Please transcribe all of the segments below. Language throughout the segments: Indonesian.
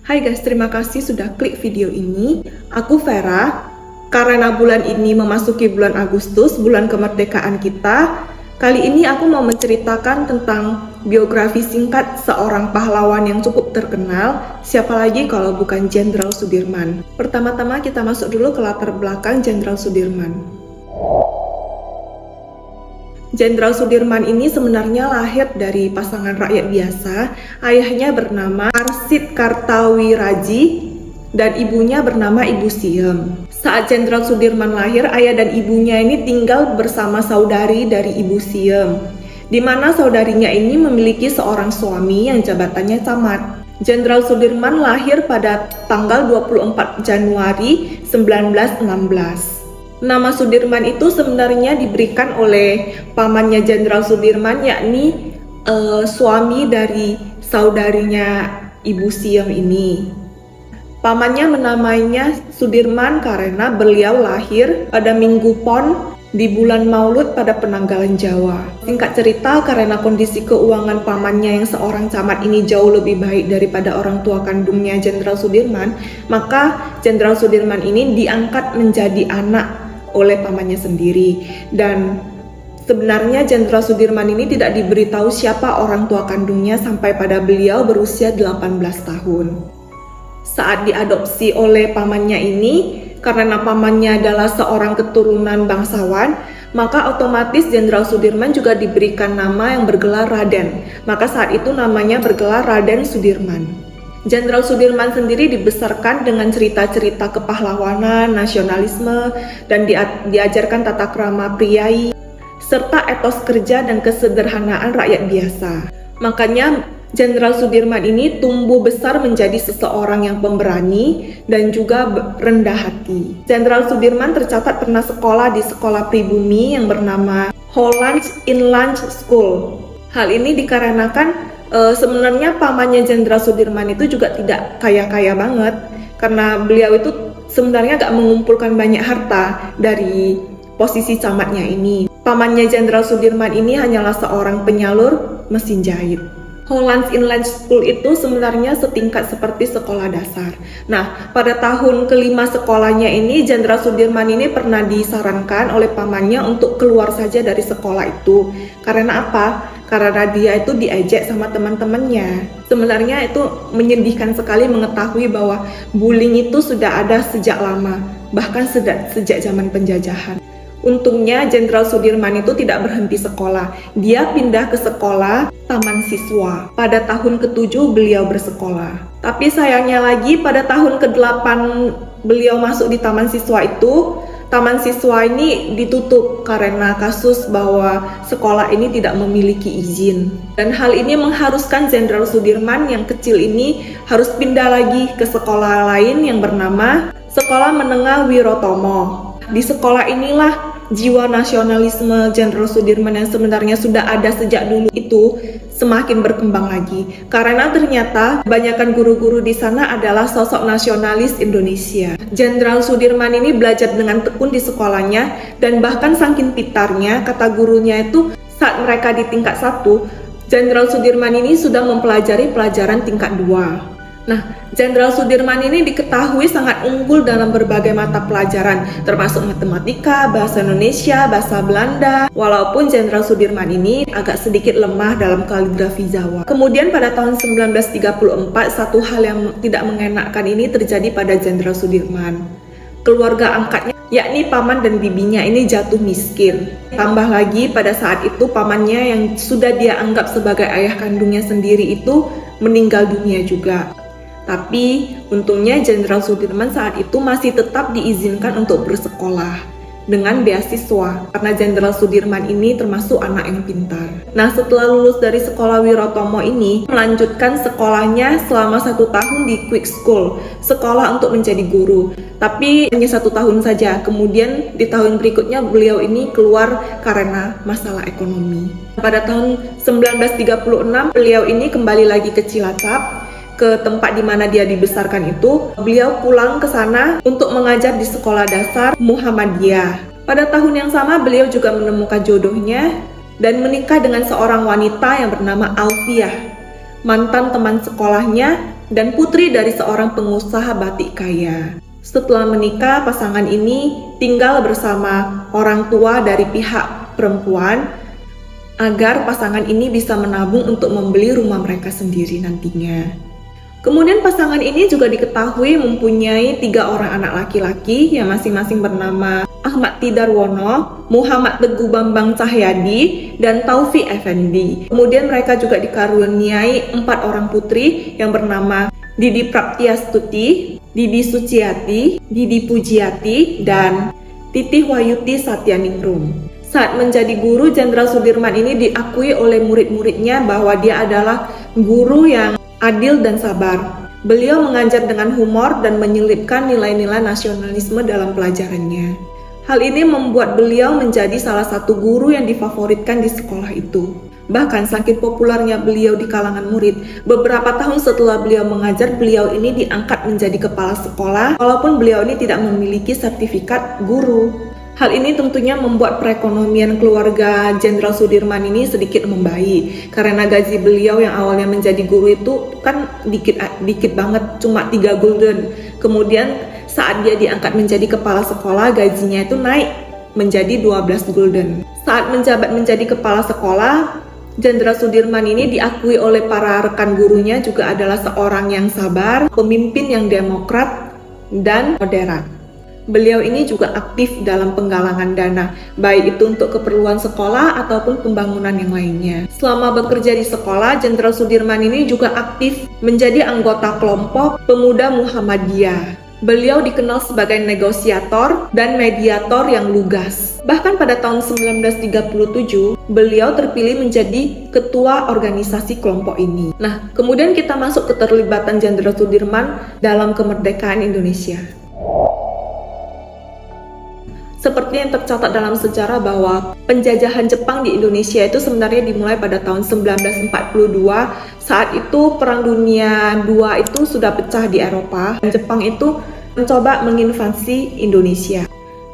Hai guys, terima kasih sudah klik video ini. Aku Vera. Karena bulan ini memasuki bulan Agustus, bulan kemerdekaan kita, kali ini aku mau menceritakan tentang biografi singkat seorang pahlawan yang cukup terkenal. Siapa lagi kalau bukan Jenderal Sudirman. Pertama-tama kita masuk dulu ke latar belakang Jenderal Sudirman. Jenderal Sudirman ini sebenarnya lahir dari pasangan rakyat biasa. Ayahnya bernama Arsid Kartawiraji dan ibunya bernama Ibu Siem. Saat Jenderal Sudirman lahir, ayah dan ibunya ini tinggal bersama saudari dari Ibu Siem, di mana saudarinya ini memiliki seorang suami yang jabatannya camat. Jenderal Sudirman lahir pada tanggal 24 Januari 1916. Nama Sudirman itu sebenarnya diberikan oleh pamannya Jenderal Sudirman, yakni suami dari saudarinya Ibu Siem ini. Pamannya menamainya Sudirman karena beliau lahir pada Minggu Pon di bulan Maulud pada penanggalan Jawa. Singkat cerita, karena kondisi keuangan pamannya yang seorang camat ini jauh lebih baik daripada orang tua kandungnya Jenderal Sudirman, maka Jenderal Sudirman ini diangkat menjadi anak oleh pamannya sendiri. Dan sebenarnya Jenderal Sudirman ini tidak diberitahu siapa orang tua kandungnya sampai pada beliau berusia 18 tahun. Saat diadopsi oleh pamannya ini, karena pamannya adalah seorang keturunan bangsawan, maka otomatis Jenderal Sudirman juga diberikan nama yang bergelar Raden. Maka saat itu namanya bergelar Raden Sudirman. Jenderal Sudirman sendiri dibesarkan dengan cerita-cerita kepahlawanan, nasionalisme, dan diajarkan tata krama priai, serta etos kerja dan kesederhanaan rakyat biasa. Makanya Jenderal Sudirman ini tumbuh besar menjadi seseorang yang pemberani dan juga rendah hati. Jenderal Sudirman tercatat pernah sekolah di sekolah pribumi yang bernama Hollands Inland School. Hal ini dikarenakan sebenarnya pamannya Jenderal Sudirman itu juga tidak kaya-kaya banget, karena beliau itu sebenarnya gak mengumpulkan banyak harta dari posisi camatnya ini. Pamannya Jenderal Sudirman ini hanyalah seorang penyalur mesin jahit. Hollands Inland School itu sebenarnya setingkat seperti sekolah dasar. Nah, pada tahun kelima sekolahnya ini, Jenderal Sudirman ini pernah disarankan oleh pamannya untuk keluar saja dari sekolah itu. Karena apa? Karena dia itu diejek sama teman-temannya. Sebenarnya itu menyedihkan sekali mengetahui bahwa bullying itu sudah ada sejak lama, bahkan sejak zaman penjajahan. Untungnya Jenderal Sudirman itu tidak berhenti sekolah. Dia pindah ke sekolah taman siswa. Pada tahun ke-7 beliau bersekolah. Tapi sayangnya lagi pada tahun ke-8 beliau masuk di taman siswa itu, taman siswa ini ditutup karena kasus bahwa sekolah ini tidak memiliki izin. Dan hal ini mengharuskan Jenderal Sudirman yang kecil ini harus pindah lagi ke sekolah lain yang bernama Sekolah Menengah Wirotomo. Di sekolah inilah jiwa nasionalisme Jenderal Sudirman yang sebenarnya sudah ada sejak dulu itu semakin berkembang lagi. Karena ternyata kebanyakan guru-guru di sana adalah sosok nasionalis Indonesia. Jenderal Sudirman ini belajar dengan tekun di sekolahnya, dan bahkan saking pintarnya, kata gurunya itu saat mereka di tingkat 1, Jenderal Sudirman ini sudah mempelajari pelajaran tingkat 2. Nah, Jenderal Sudirman ini diketahui sangat unggul dalam berbagai mata pelajaran, termasuk matematika, bahasa Indonesia, bahasa Belanda, walaupun Jenderal Sudirman ini agak sedikit lemah dalam kaligrafi Jawa. Kemudian pada tahun 1934, satu hal yang tidak mengenakan ini terjadi pada Jenderal Sudirman. Keluarga angkatnya, yakni paman dan bibinya ini jatuh miskin. Tambah lagi pada saat itu pamannya yang sudah dia anggap sebagai ayah kandungnya sendiri itu meninggal dunia juga. Tapi untungnya Jenderal Sudirman saat itu masih tetap diizinkan untuk bersekolah dengan beasiswa, karena Jenderal Sudirman ini termasuk anak yang pintar. Nah, setelah lulus dari sekolah Wirotomo ini, melanjutkan sekolahnya selama 1 tahun di Quick School, sekolah untuk menjadi guru. Tapi hanya 1 tahun saja, kemudian di tahun berikutnya beliau ini keluar karena masalah ekonomi. Pada tahun 1936, beliau ini kembali lagi ke Cilacap, ke tempat di mana dia dibesarkan itu. Beliau pulang ke sana untuk mengajar di sekolah dasar Muhammadiyah. Pada tahun yang sama beliau juga menemukan jodohnya dan menikah dengan seorang wanita yang bernama Alfiah, mantan teman sekolahnya dan putri dari seorang pengusaha batik kaya. Setelah menikah, pasangan ini tinggal bersama orang tua dari pihak perempuan agar pasangan ini bisa menabung untuk membeli rumah mereka sendiri nantinya. Kemudian pasangan ini juga diketahui mempunyai 3 orang anak laki-laki yang masing-masing bernama Ahmad Tidarwono, Muhammad Teguh Bambang Cahyadi, dan Taufik Effendi. Kemudian mereka juga dikaruniai 4 orang putri yang bernama Didi Praptiastuti, Didi Suciati, Didi Pujiati, dan Titih Wayuti Satyaningrum. Saat menjadi guru, Jenderal Sudirman ini diakui oleh murid-muridnya bahwa dia adalah guru yang adil dan sabar. Beliau mengajar dengan humor dan menyelipkan nilai-nilai nasionalisme dalam pelajarannya. Hal ini membuat beliau menjadi salah satu guru yang difavoritkan di sekolah itu. Bahkan saking populernya beliau di kalangan murid, beberapa tahun setelah beliau mengajar, beliau ini diangkat menjadi kepala sekolah, walaupun beliau ini tidak memiliki sertifikat guru. Hal ini tentunya membuat perekonomian keluarga Jenderal Sudirman ini sedikit membaik, karena gaji beliau yang awalnya menjadi guru itu kan dikit banget, cuma 3 gulden. Kemudian saat dia diangkat menjadi kepala sekolah, gajinya itu naik menjadi 12 gulden. Saat menjabat menjadi kepala sekolah, Jenderal Sudirman ini diakui oleh para rekan gurunya juga adalah seorang yang sabar, pemimpin yang demokrat, dan moderat. Beliau ini juga aktif dalam penggalangan dana, baik itu untuk keperluan sekolah ataupun pembangunan yang lainnya. Selama bekerja di sekolah, Jenderal Sudirman ini juga aktif menjadi anggota kelompok pemuda Muhammadiyah. Beliau dikenal sebagai negosiator dan mediator yang lugas. Bahkan pada tahun 1937, beliau terpilih menjadi ketua organisasi kelompok ini. Nah, kemudian kita masuk ke keterlibatan Jenderal Sudirman dalam kemerdekaan Indonesia. Seperti yang tercatat dalam sejarah bahwa penjajahan Jepang di Indonesia itu sebenarnya dimulai pada tahun 1942. Saat itu Perang Dunia II itu sudah pecah di Eropa, dan Jepang itu mencoba menginvasi Indonesia.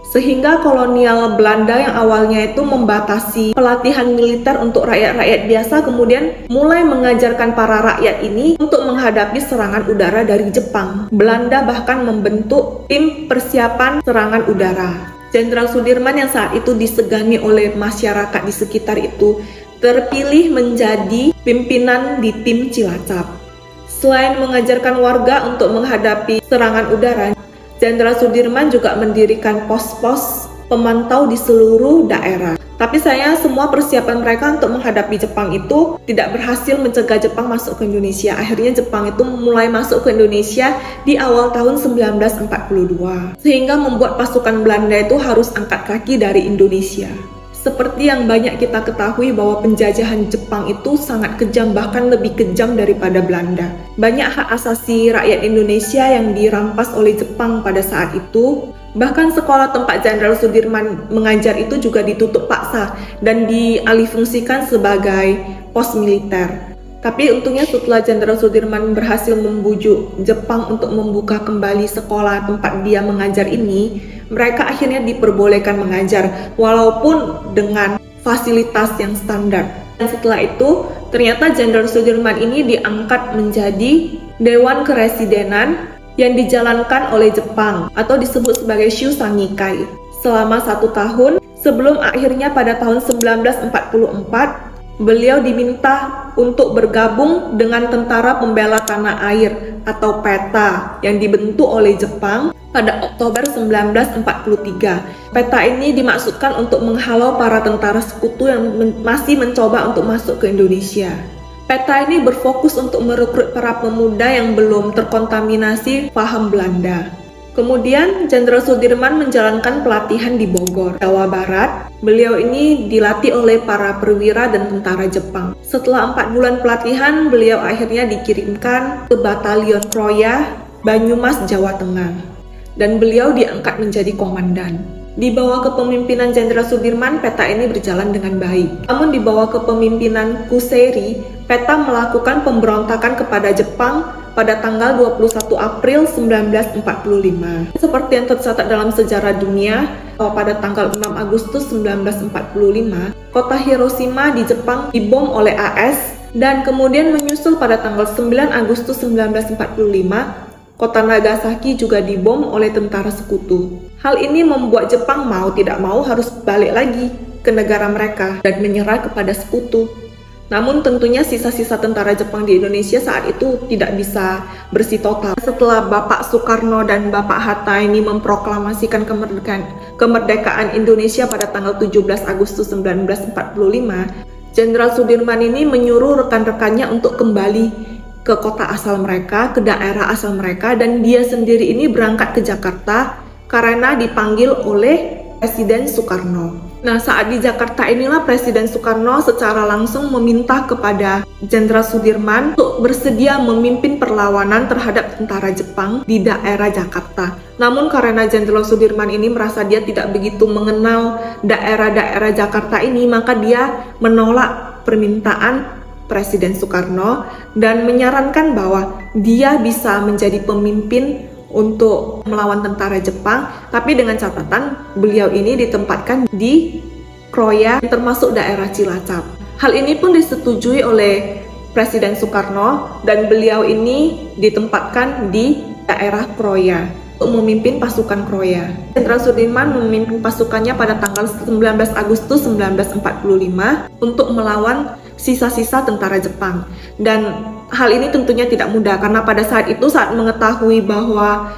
Sehingga kolonial Belanda yang awalnya itu membatasi pelatihan militer untuk rakyat-rakyat biasa, kemudian mulai mengajarkan para rakyat ini untuk menghadapi serangan udara dari Jepang. Belanda bahkan membentuk tim persiapan serangan udara. Jenderal Sudirman yang saat itu disegani oleh masyarakat di sekitar itu terpilih menjadi pimpinan di tim Cilacap. Selain mengajarkan warga untuk menghadapi serangan udara, Jenderal Sudirman juga mendirikan pos-pos pemantau di seluruh daerah. Tapi sayang semua persiapan mereka untuk menghadapi Jepang itu tidak berhasil mencegah Jepang masuk ke Indonesia. Akhirnya Jepang itu mulai masuk ke Indonesia di awal tahun 1942. Sehingga membuat pasukan Belanda itu harus angkat kaki dari Indonesia. Seperti yang banyak kita ketahui bahwa penjajahan Jepang itu sangat kejam, bahkan lebih kejam daripada Belanda. Banyak hak asasi rakyat Indonesia yang dirampas oleh Jepang pada saat itu. Bahkan sekolah tempat Jenderal Sudirman mengajar itu juga ditutup paksa dan dialihfungsikan sebagai pos militer. Tapi untungnya setelah Jenderal Sudirman berhasil membujuk Jepang untuk membuka kembali sekolah tempat dia mengajar ini, mereka akhirnya diperbolehkan mengajar walaupun dengan fasilitas yang standar. Dan setelah itu, ternyata Jenderal Sudirman ini diangkat menjadi Dewan Keresidenan yang dijalankan oleh Jepang atau disebut sebagai Shusangikai selama 1 tahun sebelum akhirnya pada tahun 1944 beliau diminta untuk bergabung dengan Tentara Pembela Tanah Air atau PETA yang dibentuk oleh Jepang pada Oktober 1943. PETA ini dimaksudkan untuk menghalau para tentara sekutu yang masih mencoba untuk masuk ke Indonesia. PETA ini berfokus untuk merekrut para pemuda yang belum terkontaminasi paham Belanda. Kemudian Jenderal Sudirman menjalankan pelatihan di Bogor, Jawa Barat. Beliau ini dilatih oleh para perwira dan tentara Jepang. Setelah 4 bulan pelatihan, beliau akhirnya dikirimkan ke Batalion Kroya, Banyumas, Jawa Tengah. Dan beliau diangkat menjadi komandan. Di bawah kepemimpinan Jenderal Sudirman, PETA ini berjalan dengan baik. Namun di bawah kepemimpinan Kuseri, PETA melakukan pemberontakan kepada Jepang pada tanggal 21 April 1945. Seperti yang tercatat dalam sejarah dunia, bahwa pada tanggal 6 Agustus 1945, kota Hiroshima di Jepang dibom oleh AS Dan kemudian menyusul pada tanggal 9 Agustus 1945, kota Nagasaki juga dibom oleh tentara sekutu. Hal ini membuat Jepang mau tidak mau harus balik lagi ke negara mereka dan menyerah kepada sekutu. Namun tentunya sisa-sisa tentara Jepang di Indonesia saat itu tidak bisa bersih total. Setelah Bapak Soekarno dan Bapak Hatta ini memproklamasikan kemerdekaan Indonesia pada tanggal 17 Agustus 1945, Jenderal Sudirman ini menyuruh rekan-rekannya untuk kembali ke kota asal mereka, ke daerah asal mereka, dan dia sendiri ini berangkat ke Jakarta karena dipanggil oleh Presiden Soekarno. Nah, saat di Jakarta inilah Presiden Soekarno secara langsung meminta kepada Jenderal Sudirman untuk bersedia memimpin perlawanan terhadap tentara Jepang di daerah Jakarta. Namun karena Jenderal Sudirman ini merasa dia tidak begitu mengenal daerah-daerah Jakarta ini, maka dia menolak permintaan Presiden Soekarno dan menyarankan bahwa dia bisa menjadi pemimpin untuk melawan tentara Jepang, tapi dengan catatan beliau ini ditempatkan di Kroya, termasuk daerah Cilacap. Hal ini pun disetujui oleh Presiden Soekarno dan beliau ini ditempatkan di daerah Kroya untuk memimpin pasukan Kroya. Jenderal Sudirman memimpin pasukannya pada tanggal 19 Agustus 1945 untuk melawan sisa-sisa tentara Jepang. Dan hal ini tentunya tidak mudah karena pada saat itu, saat mengetahui bahwa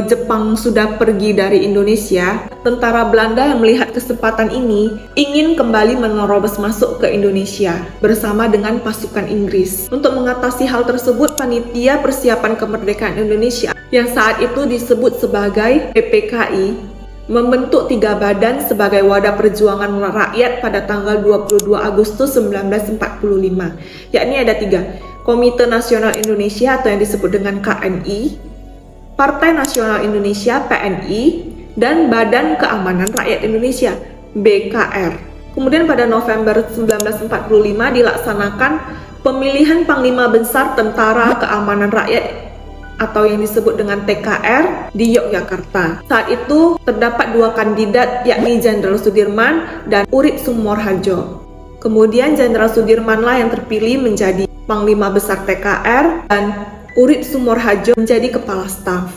Jepang sudah pergi dari Indonesia, tentara Belanda yang melihat kesempatan ini ingin kembali menerobos masuk ke Indonesia bersama dengan pasukan Inggris. Untuk mengatasi hal tersebut, Panitia Persiapan Kemerdekaan Indonesia yang saat itu disebut sebagai PPKI membentuk 3 badan sebagai wadah perjuangan rakyat pada tanggal 22 Agustus 1945, yakni ada 3: Komite Nasional Indonesia atau yang disebut dengan KNI, Partai Nasional Indonesia PNI, dan Badan Keamanan Rakyat Indonesia BKR. Kemudian pada November 1945 dilaksanakan pemilihan Panglima Besar Tentara Keamanan Rakyat atau yang disebut dengan TKR di Yogyakarta. Saat itu terdapat 2 kandidat, yakni Jenderal Sudirman dan Urip Sumorharjo. Kemudian Jenderal Sudirmanlah yang terpilih menjadi Panglima Besar TKR dan Urip Sumorharjo menjadi kepala staf.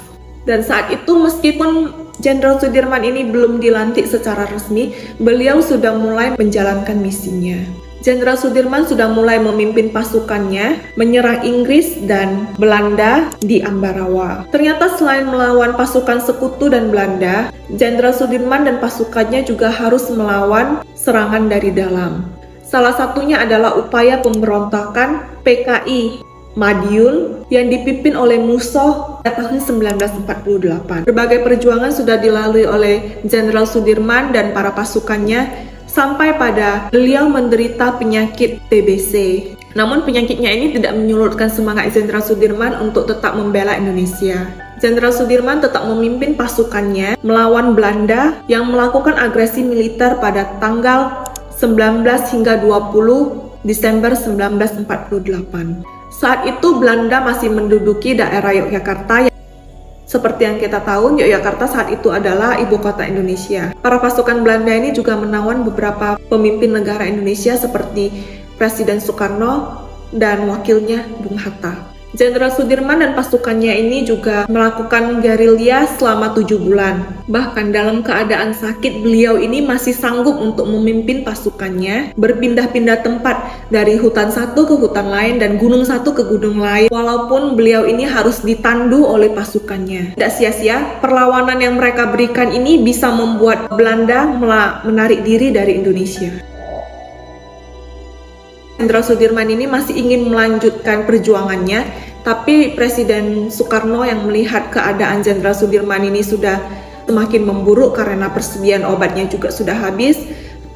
Dan saat itu meskipun Jenderal Sudirman ini belum dilantik secara resmi, beliau sudah mulai menjalankan misinya. Jenderal Sudirman sudah mulai memimpin pasukannya menyerang Inggris dan Belanda di Ambarawa. Ternyata selain melawan pasukan sekutu dan Belanda, Jenderal Sudirman dan pasukannya juga harus melawan serangan dari dalam. Salah satunya adalah upaya pemberontakan PKI Madiun yang dipimpin oleh Musoh pada tahun 1948. Berbagai perjuangan sudah dilalui oleh Jenderal Sudirman dan para pasukannya sampai pada beliau menderita penyakit TBC. Namun penyakitnya ini tidak menyurutkan semangat Jenderal Sudirman untuk tetap membela Indonesia. Jenderal Sudirman tetap memimpin pasukannya melawan Belanda yang melakukan agresi militer pada tanggal 19 hingga 20 Desember 1948. Saat itu Belanda masih menduduki daerah Yogyakarta. Seperti yang kita tahu, Yogyakarta saat itu adalah ibu kota Indonesia. Para pasukan Belanda ini juga menawan beberapa pemimpin negara Indonesia seperti Presiden Soekarno dan wakilnya Bung Hatta. Jenderal Sudirman dan pasukannya ini juga melakukan gerilya selama 7 bulan. Bahkan dalam keadaan sakit, beliau ini masih sanggup untuk memimpin pasukannya berpindah-pindah tempat dari hutan satu ke hutan lain dan gunung satu ke gunung lain. Walaupun beliau ini harus ditandu oleh pasukannya. Tidak sia-sia, perlawanan yang mereka berikan ini bisa membuat Belanda menarik diri dari Indonesia. Jenderal Sudirman ini masih ingin melanjutkan perjuangannya, tapi Presiden Soekarno yang melihat keadaan Jenderal Sudirman ini sudah semakin memburuk karena persediaan obatnya juga sudah habis,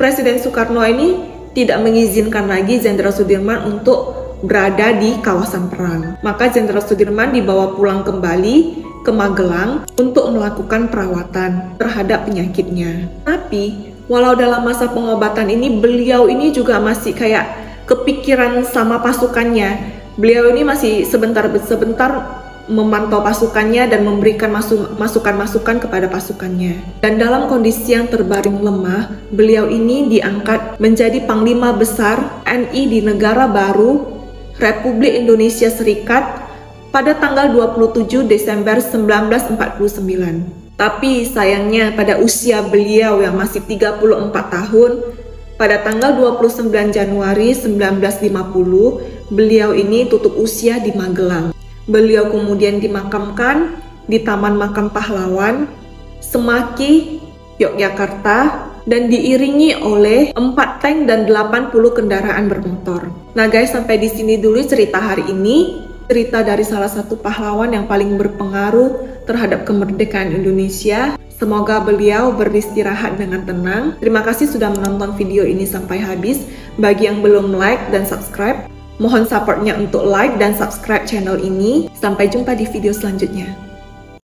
Presiden Soekarno ini tidak mengizinkan lagi Jenderal Sudirman untuk berada di kawasan perang. Maka Jenderal Sudirman dibawa pulang kembali ke Magelang untuk melakukan perawatan terhadap penyakitnya. Tapi walau dalam masa pengobatan ini beliau ini juga masih kayak kepikiran sama pasukannya. Beliau ini masih sebentar memantau pasukannya dan memberikan masukan-masukan kepada pasukannya. Dan dalam kondisi yang terbaring lemah, beliau ini diangkat menjadi Panglima Besar TNI di negara baru Republik Indonesia Serikat pada tanggal 27 Desember 1949. Tapi sayangnya pada usia beliau yang masih 34 tahun, pada tanggal 29 Januari 1950, beliau ini tutup usia di Magelang. Beliau kemudian dimakamkan di Taman Makam Pahlawan, Semaki, Yogyakarta, dan diiringi oleh 4 tank dan 80 kendaraan bermotor. Nah guys, sampai di sini dulu cerita hari ini. Cerita dari salah satu pahlawan yang paling berpengaruh terhadap kemerdekaan Indonesia. Semoga beliau beristirahat dengan tenang. Terima kasih sudah menonton video ini sampai habis. Bagi yang belum like dan subscribe, mohon supportnya untuk like dan subscribe channel ini. Sampai jumpa di video selanjutnya.